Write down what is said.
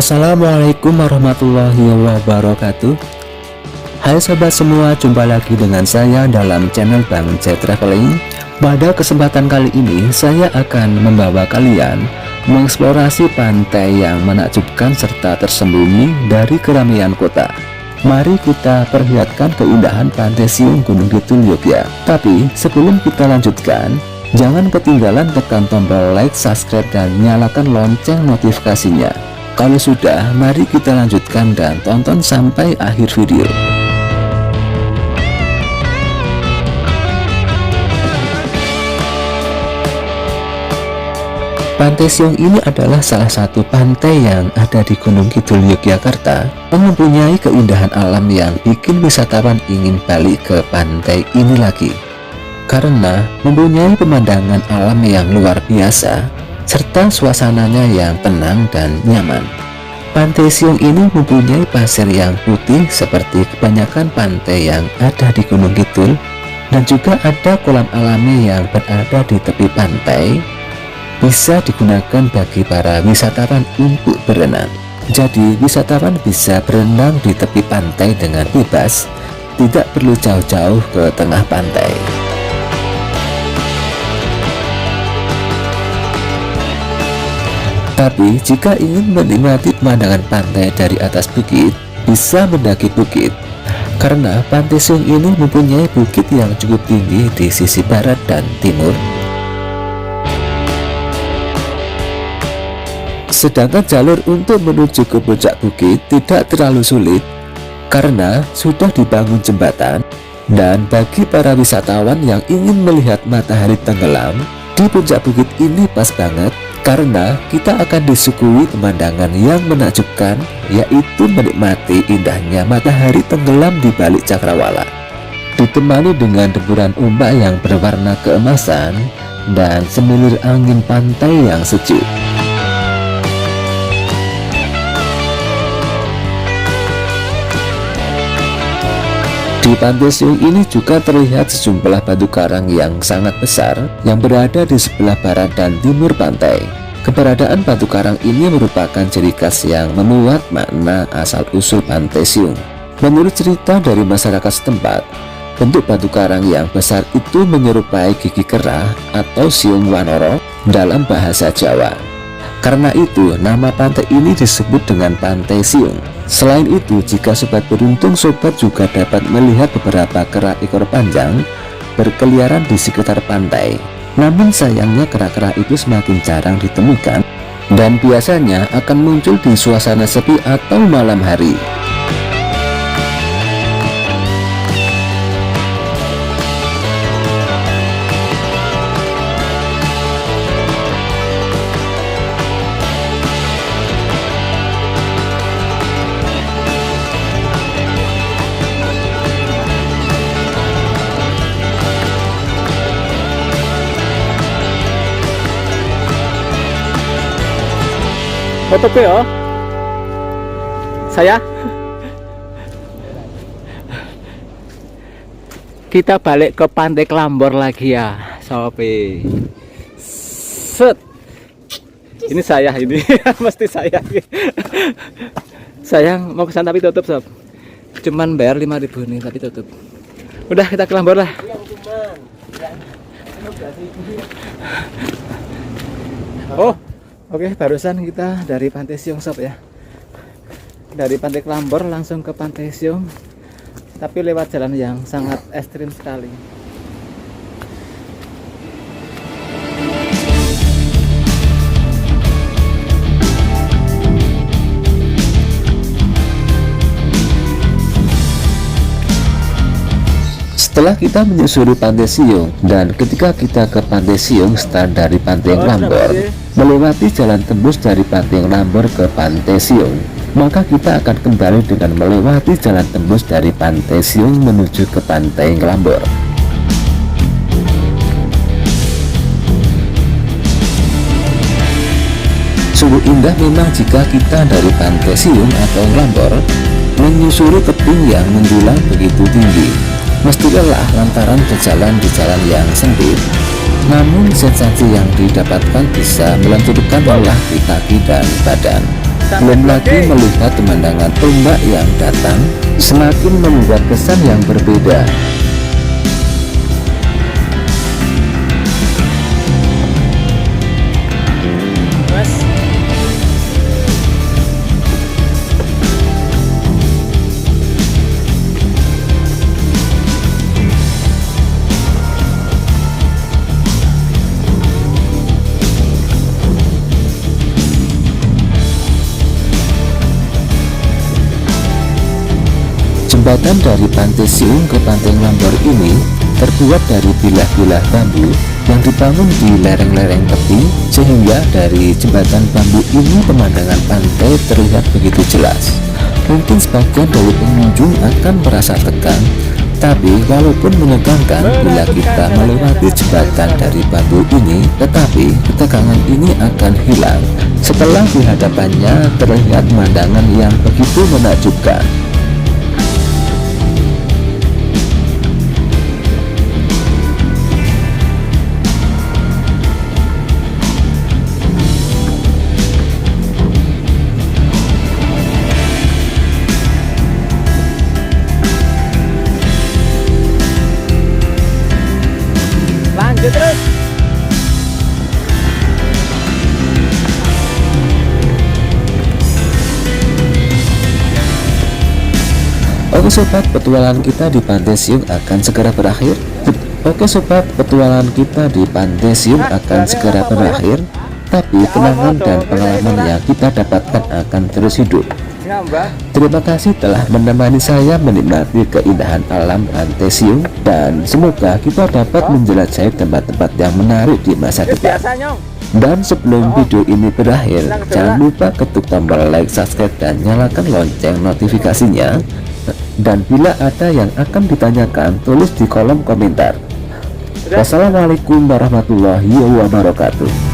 Assalamualaikum warahmatullahi wabarakatuh. Hai sobat semua, jumpa lagi dengan saya dalam channel Bang J Traveling. Pada kesempatan kali ini saya akan membawa kalian mengeksplorasi pantai yang menakjubkan serta tersembunyi dari keramaian kota. Mari kita perlihatkan keindahan Pantai Siung Gunung Kidul Yogyakarta. Tapi sebelum kita lanjutkan, jangan ketinggalan tekan tombol like, subscribe, dan nyalakan lonceng notifikasinya. Kalau sudah, mari kita lanjutkan dan tonton sampai akhir video. Pantai Siung ini adalah salah satu pantai yang ada di Gunung Kidul Yogyakarta yang mempunyai keindahan alam yang bikin wisatawan ingin balik ke pantai ini lagi. Karena mempunyai pemandangan alam yang luar biasa serta suasananya yang tenang dan nyaman. Pantai Siung ini mempunyai pasir yang putih seperti kebanyakan pantai yang ada di Gunung Kidul, dan juga ada kolam alami yang berada di tepi pantai, bisa digunakan bagi para wisatawan untuk berenang. Jadi wisatawan bisa berenang di tepi pantai dengan bebas, tidak perlu jauh-jauh ke tengah pantai. Tapi jika ingin menikmati pemandangan pantai dari atas bukit, bisa mendaki bukit. Karena Pantai Siung ini mempunyai bukit yang cukup tinggi di sisi barat dan timur. Sedangkan jalur untuk menuju ke puncak bukit tidak terlalu sulit karena sudah dibangun jembatan. Dan bagi para wisatawan yang ingin melihat matahari tenggelam, di puncak bukit ini pas banget karena kita akan disuguhi pemandangan yang menakjubkan, yaitu menikmati indahnya matahari tenggelam di balik cakrawala, ditemani dengan deburan ombak yang berwarna keemasan dan semilir angin pantai yang sejuk. Di Pantai Siung ini juga terlihat sejumlah batu karang yang sangat besar yang berada di sebelah barat dan timur pantai. Keberadaan batu karang ini merupakan ciri khas yang memuat makna asal-usul Pantai Siung. Menurut cerita dari masyarakat setempat, bentuk batu karang yang besar itu menyerupai gigi kera atau siung wanoro dalam bahasa Jawa. Karena itu, nama pantai ini disebut dengan Pantai Siung. Selain itu, jika sobat beruntung, sobat juga dapat melihat beberapa kera ekor panjang berkeliaran di sekitar pantai. Namun sayangnya kera-kera itu semakin jarang ditemukan dan biasanya akan muncul di suasana sepi atau malam hari. Foto ya saya. Kita balik ke Pantai Klambor lagi ya sopi. Set. Ini saya ini mesti saya. Sayang mau kesan tapi tutup sob. Cuman bayar 5.000 nih tapi tutup. Udah kita ke Klambor lah. Oh, oke, barusan kita dari Pantai Siung sob ya. Dari Pantai Klambor langsung ke Pantai Siung, tapi lewat jalan yang sangat ekstrim sekali. Setelah kita menyusuri Pantai Siung, dan ketika kita ke Pantai Siung start dari Pantai Klambor, melewati jalan tembus dari Pantai Klambor ke Pantai Siung, maka kita akan kembali dengan melewati jalan tembus dari Pantai Siung menuju ke Pantai Klambor. Sungguh indah memang jika kita dari Pantai Siung atau Klambor menyusuri tebing yang menjulang begitu tinggi. Mesti lelah lantaran berjalan di jalan yang sempit, namun sensasi yang didapatkan bisa melenturkan lelah di kaki dan badan. Belum lagi melihat pemandangan ombak yang datang semakin membuat kesan yang berbeda. Jembatan dari Pantai Siung ke Pantai Lambor ini terbuat dari bilah-bilah bambu yang dibangun di lereng-lereng tepi, sehingga dari jembatan bambu ini pemandangan pantai terlihat begitu jelas. Mungkin sebagian dari pengunjung akan merasa tegang, tapi walaupun menegangkan bila kita melewati jembatan dari bambu ini, tetapi ketegangan ini akan hilang setelah di hadapannya terlihat pemandangan yang begitu menakjubkan. Lanjut terus. Oke sobat, petualangan kita di Pantai Siung akan segera berakhir. Oke sobat, petualangan kita di Pantai Siung akan segera berakhir, tapi kenangan dan pengalaman yang kita dapatkan akan terus hidup. Terima kasih telah menemani saya menikmati keindahan alam Pantai Siung, dan semoga kita dapat menjelajahi tempat-tempat yang menarik di masa depan. Dan sebelum video ini berakhir, jangan lupa ketuk tombol like, subscribe, dan nyalakan lonceng notifikasinya. Dan bila ada yang akan ditanyakan, tulis di kolom komentar. Wassalamualaikum warahmatullahi wabarakatuh.